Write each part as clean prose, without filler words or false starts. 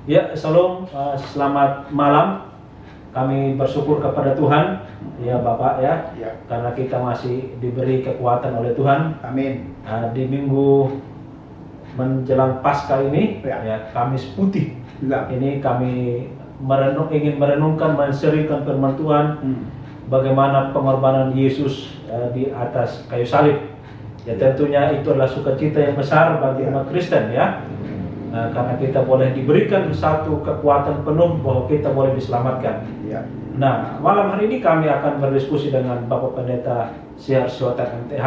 Ya, Shalom, selamat malam. Kami bersyukur kepada Tuhan, ya Bapak ya, karena kita masih diberi kekuatan oleh Tuhan. Amin. Di minggu menjelang Paskah ini, ya Kamis Putih. Ini kami ingin merenungkan, menserikan firman Tuhan, bagaimana pengorbanan Yesus di atas kayu salib. Ya tentunya itu adalah sukacita yang besar bagi umat Kristen ya. Karena kita boleh diberikan satu kekuatan penuh bahwa kita boleh diselamatkan. Nah, malam hari ini kami akan berdiskusi dengan Bapak Pendeta Syihar Siotan MTH.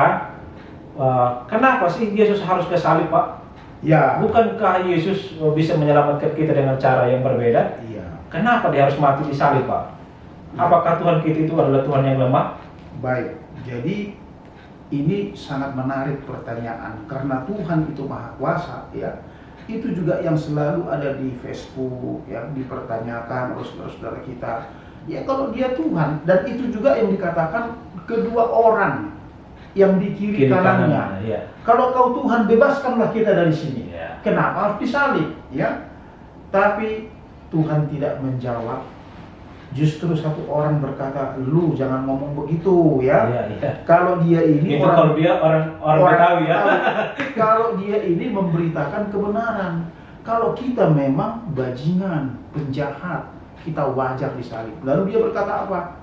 Kenapa sih Yesus harus ke salib, Pak? Ya. Bukankah Yesus bisa menyelamatkan kita dengan cara yang berbeda? Kenapa dia harus mati di salib, Pak? Apakah Tuhan kita itu adalah Tuhan yang lemah? Baik, jadi ini sangat menarik pertanyaan karena Tuhan itu Maha Kuasa ya. Itu juga yang selalu ada di Facebook yang dipertanyakan oleh saudara-saudara kita. Ya kalau dia Tuhan, dan itu juga yang dikatakan kedua orang yang di kiri kanannya. Kalau kau Tuhan, bebaskanlah kita dari sini. Kenapa harus disalib? Ya. Tapi Tuhan tidak menjawab. Justru satu orang berkata, lu jangan ngomong begitu ya. Kalau dia ini itu kalau dia orang Betawi ya. Kalau dia ini memberitakan kebenaran. Kalau kita memang bajingan, penjahat, kita wajar disalib. Lalu dia berkata apa?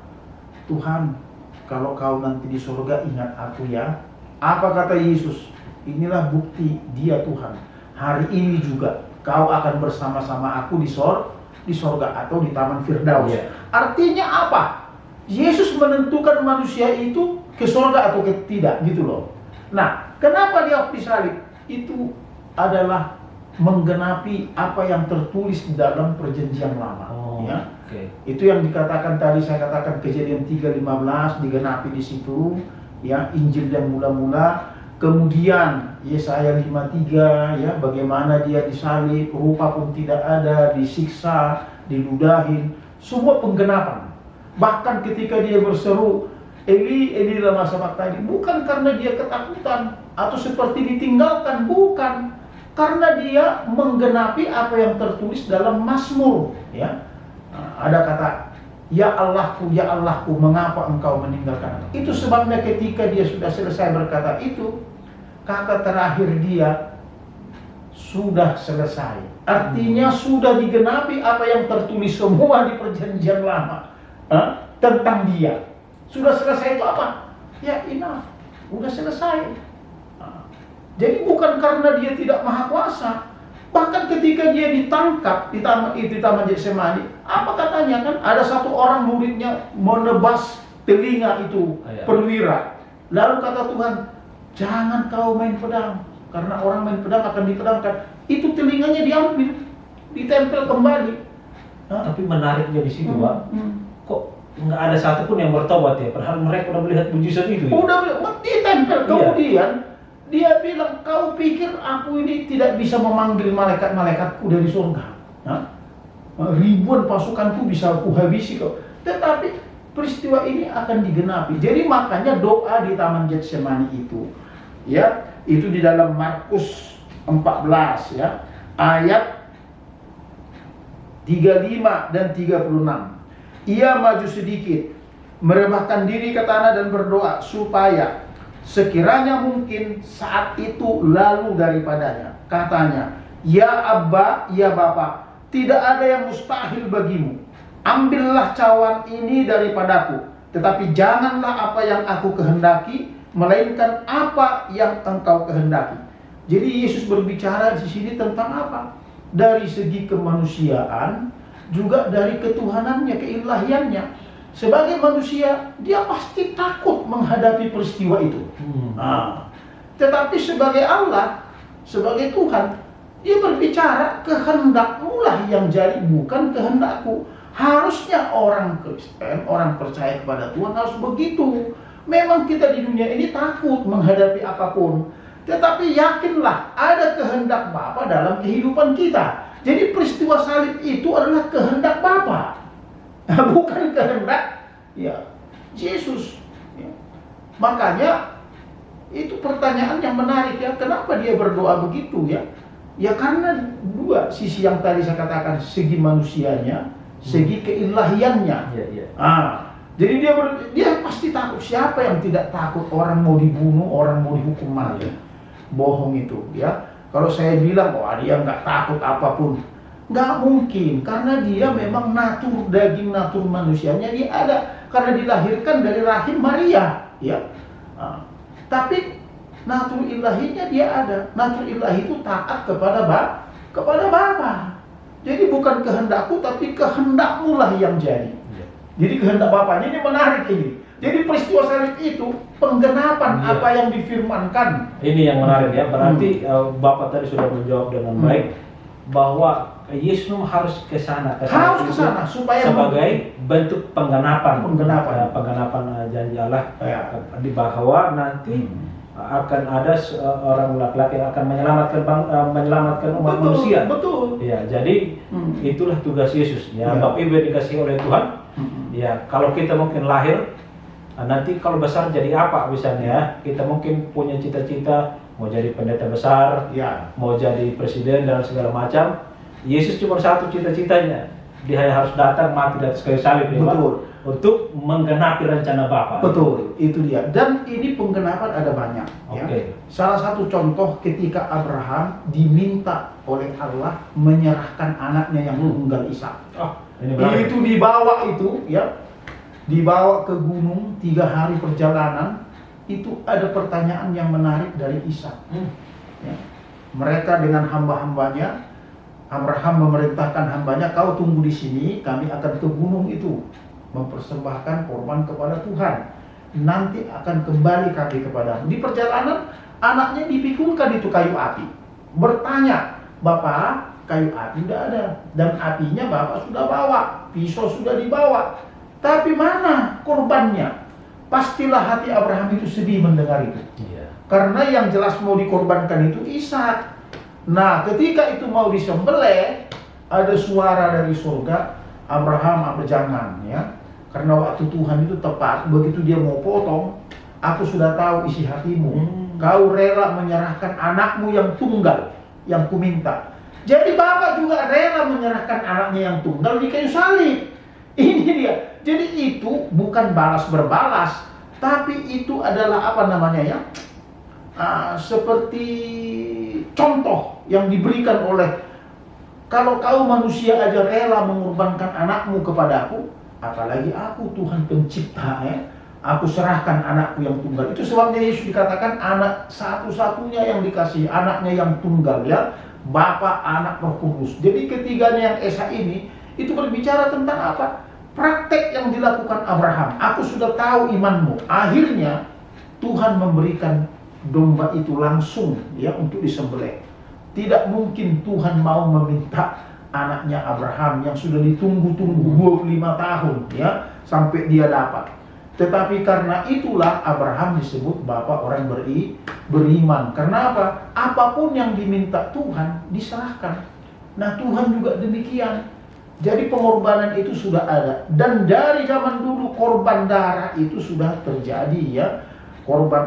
Tuhan, kalau kau nanti di surga ingat aku ya. Apa kata Yesus? Inilah bukti dia Tuhan. Hari ini juga kau akan bersama-sama aku di sorga atau di Taman Firdaus. Artinya apa? Yesus menentukan manusia itu ke sorga atau ke tidak gitu loh. Nah, kenapa dia disalib? Itu adalah menggenapi apa yang tertulis di dalam perjanjian lama. Itu yang dikatakan tadi, saya katakan Kejadian 3:15 digenapi di situ ya, Injil yang mula-mula. Kemudian Yesaya 53 ya, bagaimana dia disalib, rupa pun tidak ada, disiksa, diludahin, semua penggenapan. Bahkan ketika dia berseru, Eli, Eli lama sabachthani, bukan karena dia ketakutan atau seperti ditinggalkan, bukan. Karena dia menggenapi apa yang tertulis dalam Mazmur ya. Ada kata, ya Allahku, mengapa engkau meninggalkan aku? Itu sebabnya ketika dia sudah selesai berkata itu, kata terakhir dia, sudah selesai. Artinya sudah digenapi apa yang tertulis semua di perjanjian lama tentang dia. Sudah selesai itu apa? Ya enough, sudah selesai. Jadi bukan karena dia tidak maha kuasa. Bahkan ketika dia ditangkap di Taman Getsemani, apa katanya kan? Ada satu orang muridnya menebas telinga itu perwira. Lalu kata Tuhan, jangan kau main pedang, karena orang main pedang akan dipedangkan. Itu telinganya diambil, ditempel kembali. Tapi menariknya di situ, Pak, kok nggak ada satupun yang bertobat ya? Padahal mereka udah melihat mujizat itu. Udah ditempel. Kemudian dia bilang, kau pikir aku ini tidak bisa memanggil malaikat-malaikatku dari surga? Ribuan pasukanku bisa aku habisi kau. Tetapi peristiwa ini akan digenapi. Jadi makanya doa di Taman Getsemani itu, ya, itu di dalam Markus 14 ya, ayat 35 dan 36. Ia maju sedikit, merebahkan diri ke tanah dan berdoa supaya sekiranya mungkin saat itu lalu daripadanya. Katanya, ya Abba, ya Bapa, tidak ada yang mustahil bagimu. Ambillah cawan ini daripadaku, tetapi janganlah apa yang aku kehendaki, melainkan apa yang engkau kehendaki. Jadi Yesus berbicara di sini tentang apa? Dari segi kemanusiaan, juga dari ketuhanannya, keilahiannya. Sebagai manusia, dia pasti takut menghadapi peristiwa itu. Tetapi sebagai Allah, sebagai Tuhan, dia berbicara, kehendakmu lah yang jadi, bukan kehendakku. Harusnya orang Kristen, orang percaya kepada Tuhan harus begitu. Memang kita di dunia ini takut menghadapi apapun, tetapi yakinlah ada kehendak Bapa dalam kehidupan kita. Jadi peristiwa salib itu adalah kehendak Bapa, bukan kehendak Yesus. Makanya itu pertanyaan yang menarik ya, kenapa dia berdoa begitu ya? Ya karena dua sisi yang tadi saya katakan, segi manusianya, segi keilahiannya. Jadi dia pasti takut. Siapa yang tidak takut orang mau dibunuh, orang mau dihukum mati? Bohong itu, ya. Kalau saya bilang, wah dia nggak takut apapun, nggak mungkin. Karena dia memang natur daging, natur manusianya dia ada. Karena dilahirkan dari rahim Maria, ya. Tapi natur ilahinya dia ada. Natur ilahi itu taat kepada Bapa. Jadi bukan kehendakku, tapi kehendakmu lah yang jadi. Jadi kehendak Bapaknya ini menarik ini. Jadi peristiwa salib itu penggenapan apa yang difirmankan. Ini yang menarik ya. Berarti Bapak tadi sudah menjawab dengan baik bahwa Yesus harus ke sana. Harus ke sana supaya sebagai bentuk penggenapan janji Allah di bahwa nanti akan ada orang laki-laki yang akan menyelamatkan umat manusia. Betul. Ya, jadi itulah tugas Yesus. Ya, Bapak Ibu dikasih oleh Tuhan. Ya, kalau kita mungkin lahir nanti kalau besar jadi apa misalnya ya, kita mungkin punya cita-cita mau jadi pendeta besar, mau jadi presiden dan segala macam. Yesus cuma satu cita-citanya, dia hanya harus datang mati di atas kayu salib, betul, untuk menggenapi rencana Bapa. Betul, itu dia. Dan ini penggenapan ada banyak. Ya. Salah satu contoh ketika Abraham diminta oleh Allah menyerahkan anaknya yang tunggal Ishak. Itu dibawa ke gunung 3 hari perjalanan. Itu ada pertanyaan yang menarik dari Ishak. Ya. Mereka dengan hamba-hambanya, Abraham memerintahkan hambanya, kau tunggu di sini, kami akan ke gunung itu mempersembahkan korban kepada Tuhan. Nanti akan kembali kami kepadamu. Di perjalanan anaknya dipikulkan itu kayu api. Bertanya, Bapak, kayu api tidak ada dan apinya Bapak sudah bawa, pisau sudah dibawa. Tapi mana korbannya? Pastilah hati Abraham itu sedih mendengar itu. Karena yang jelas mau dikorbankan itu Ishak. Nah, ketika itu mau disembelih, ada suara dari surga, Abraham, jangan ya. Karena waktu Tuhan itu tepat, begitu dia mau potong, aku sudah tahu isi hatimu. Kau rela menyerahkan anakmu yang tunggal, yang kuminta. Jadi Bapak juga rela menyerahkan anaknya yang tunggal di kayu salib. Ini dia. Jadi itu bukan balas berbalas, tapi itu adalah apa namanya ya? Seperti contoh yang diberikan oleh, kalau kau manusia aja rela mengorbankan anakmu kepadaku, apalagi aku Tuhan pencipta ya. Aku serahkan anakku yang tunggal. Itu sebabnya Yesus dikatakan anak satu-satunya yang dikasih, anaknya yang tunggal ya. Bapa, Anak, Roh Kudus. Jadi ketiganya yang esa ini itu berbicara tentang apa? Praktek yang dilakukan Abraham. Aku sudah tahu imanmu. Akhirnya Tuhan memberikan domba itu langsung ya untuk disembelih. Tidak mungkin Tuhan mau meminta anaknya Abraham yang sudah ditunggu-tunggu 25 tahun ya sampai dia dapat. Tetapi karena itulah Abraham disebut bapak orang beriman. Karena apa? Apapun yang diminta Tuhan diserahkan. Nah, Tuhan juga demikian. Jadi pengorbanan itu sudah ada. Dan dari zaman dulu korban darah itu sudah terjadi ya. Korban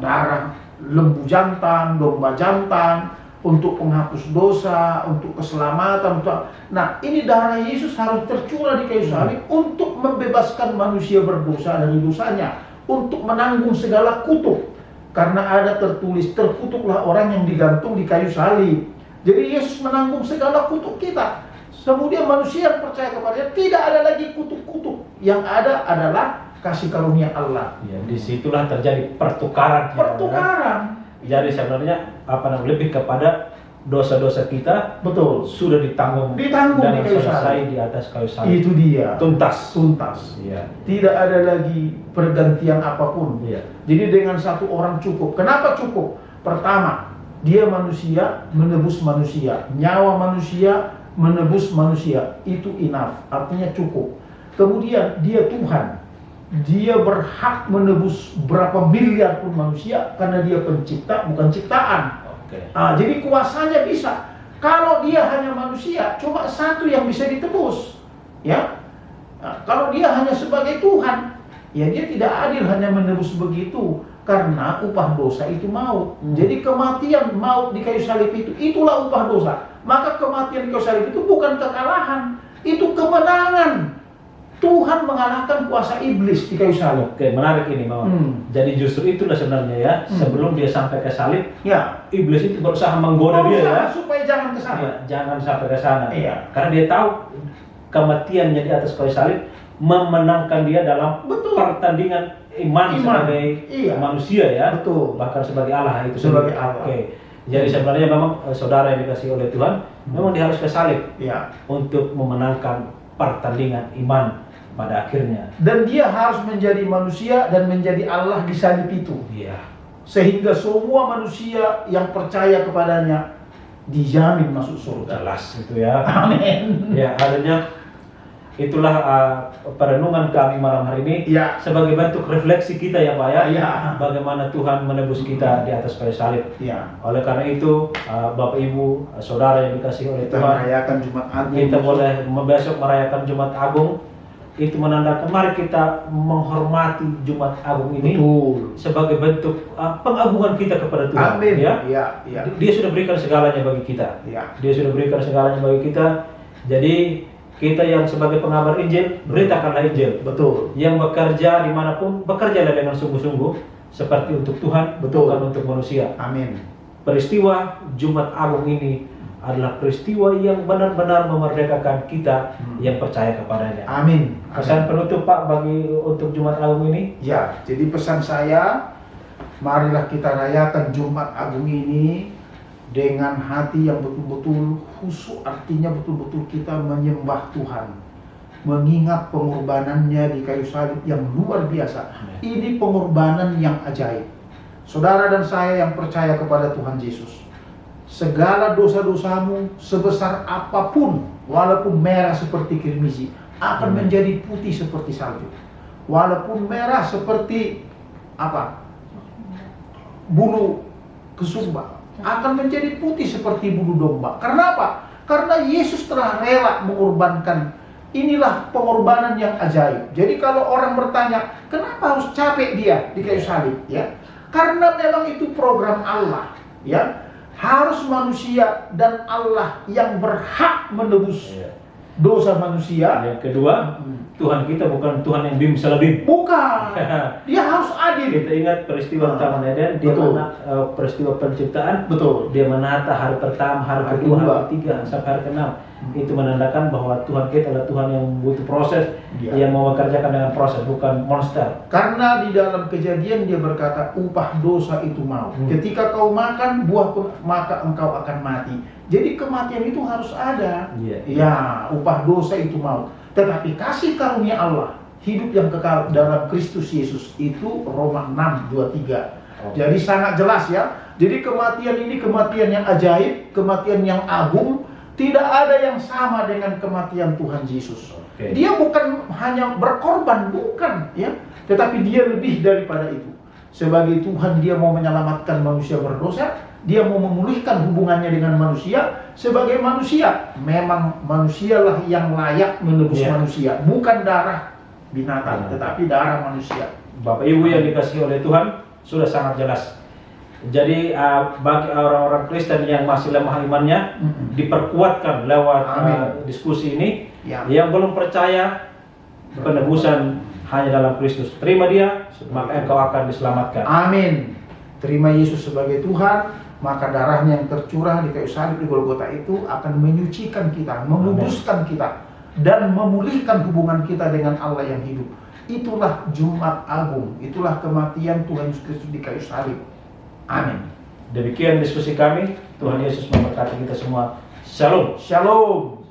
darah lembu jantan, domba jantan untuk penghapus dosa, untuk keselamatan. Nah, ini darah Yesus harus tercurah di kayu salib untuk membebaskan manusia berdosa dari dosanya, untuk menanggung segala kutuk. Karena ada tertulis, terkutuklah orang yang digantung di kayu salib. Jadi Yesus menanggung segala kutuk kita. Kemudian manusia yang percaya kepadanya tidak ada lagi kutuk-kutuk. Yang ada adalah kasih karunia Allah. Ya, disitulah terjadi pertukaran. Jadi sebenarnya lebih kepada dosa-dosa kita sudah ditanggung dan selesai di atas kayu salib. Itu dia. Tuntas. Ya. Tidak ada lagi pergantian apapun. Ya. Jadi dengan satu orang cukup. Kenapa cukup? Pertama, dia manusia menebus manusia, nyawa manusia menebus manusia, itu enough, artinya cukup. Kemudian dia Tuhan, dia berhak menebus berapa miliar pun manusia karena dia pencipta bukan ciptaan. Jadi kuasanya bisa. Kalau dia hanya manusia, cuma satu yang bisa ditebus, ya. Kalau dia hanya sebagai Tuhan, ya dia tidak adil hanya menebus begitu. Karena upah dosa itu maut. Jadi kematian maut di kayu salib itu, itulah upah dosa. Maka kematian di kayu salib itu bukan kekalahan, itu kemenangan. Tuhan mengalahkan kuasa iblis di kayu salib. Oke, menarik ini, Mama. Jadi justru itulah sebenarnya ya, sebelum dia sampai ke salib, Ya, iblis itu berusaha menggoda dia ya. supaya jangan ke sana. Ya, jangan sampai ke sana. Iya. Karena dia tahu kematiannya di atas kayu salib memenangkan dia dalam Betul. pertandingan iman sebagai Iya. manusia ya. Betul. Bahkan sebagai Allah itu Sebagai sendiri. Allah. Oke. Jadi sebenarnya memang saudara yang dikasih oleh Tuhan memang dia harus ke salib Ya. untuk memenangkan pertandingan iman pada akhirnya. Dan dia harus menjadi manusia dan menjadi Allah di salib itu. Iya. Sehingga semua manusia yang percaya kepadanya dijamin masuk surga. Jelas itu ya. Amin. Ya, adanya itulah perenungan kami malam hari ini Ya. sebagai bentuk refleksi kita ya Pak ya. Ya. Bagaimana Tuhan menebus kita di atas kayu salib. Ya. Oleh karena itu, Bapak Ibu, saudara yang dikasihi oleh Kita Tuhan, merayakan Jumat Agung. kita boleh besok merayakan Jumat Agung. Itu menandakan mari kita menghormati Jumat Agung ini Betul. sebagai bentuk pengagungan kita kepada Tuhan. Amin. Ya. Ya. Ya. Dia sudah berikan segalanya bagi kita. Ya. Dia sudah berikan segalanya bagi kita. Jadi kita yang sebagai pengabar Injil, beritakanlah Injil. Betul. Yang bekerja dimanapun, bekerjalah dengan sungguh-sungguh seperti untuk Tuhan, Betul. bukan untuk manusia. Amin. Peristiwa Jumat Agung ini adalah peristiwa yang benar-benar memerdekakan kita yang percaya kepadanya. Amin. Pesan penutup Pak bagi untuk Jumat Agung ini? Ya, jadi pesan saya, marilah kita rayakan Jumat Agung ini dengan hati yang betul-betul khusyuk, artinya betul-betul kita menyembah Tuhan, mengingat pengorbanannya di kayu salib yang luar biasa. Amin. Ini pengorbanan yang ajaib. Saudara dan saya yang percaya kepada Tuhan Yesus, segala dosa-dosamu sebesar apapun, walaupun merah seperti kirmizi, akan menjadi putih seperti salju. Walaupun merah seperti bulu kesumba, akan menjadi putih seperti bulu domba. Karena apa? Karena Yesus telah rela mengorbankan. Inilah pengorbanan yang ajaib. Jadi kalau orang bertanya, kenapa harus capek dia di kayu salib? Ya, karena memang itu program Allah. Ya, harus manusia dan Allah yang berhak menebus dosa manusia. Yang kedua, Tuhan kita bukan Tuhan yang bim selebim. Bukan. Dia harus adil. Kita ingat peristiwa Taman Eden, dia Betul. peristiwa penciptaan. Betul. Dia menata hari pertama, hari Hari kedua, kedua. hari ketiga, sampai hari keenam. Itu menandakan bahwa Tuhan kita adalah Tuhan yang butuh proses, Ya. yang mau mengerjakan dengan proses, bukan monster. Karena di dalam Kejadian dia berkata, upah dosa itu maut. Ketika kau makan buah maka engkau akan mati. Jadi kematian itu harus ada. Iya. Ya, upah dosa itu maut. Tetapi kasih karunia Allah, hidup yang kekal dalam Kristus Yesus, itu Roma 6:23. Jadi sangat jelas ya. Jadi kematian ini kematian yang ajaib, kematian yang agung. Tidak ada yang sama dengan kematian Tuhan Yesus. Oke. Dia bukan hanya berkorban, bukan ya, tetapi dia lebih daripada itu. Sebagai Tuhan, dia mau menyelamatkan manusia berdosa, dia mau memulihkan hubungannya dengan manusia. Sebagai manusia, memang manusialah yang layak menebus manusia, bukan darah binatang, tetapi darah manusia. Bapak Ibu yang dikasihi oleh Tuhan, sudah sangat jelas. Jadi bagi orang-orang Kristen yang masih lemah imannya, diperkuatkan lewat diskusi ini. Ya. Yang belum percaya, penebusan hanya dalam Kristus. Terima dia, maka engkau akan diselamatkan. Amin. Terima Yesus sebagai Tuhan, maka darahnya yang tercurah di kayu salib di Golgota itu akan menyucikan kita, menguduskan kita, dan memulihkan hubungan kita dengan Allah yang hidup. Itulah Jumat Agung, itulah kematian Tuhan Yesus Kristus di kayu salib. Amin. Demikian diskusi kami. Tuhan Yesus memberkati kita semua. Shalom. Shalom.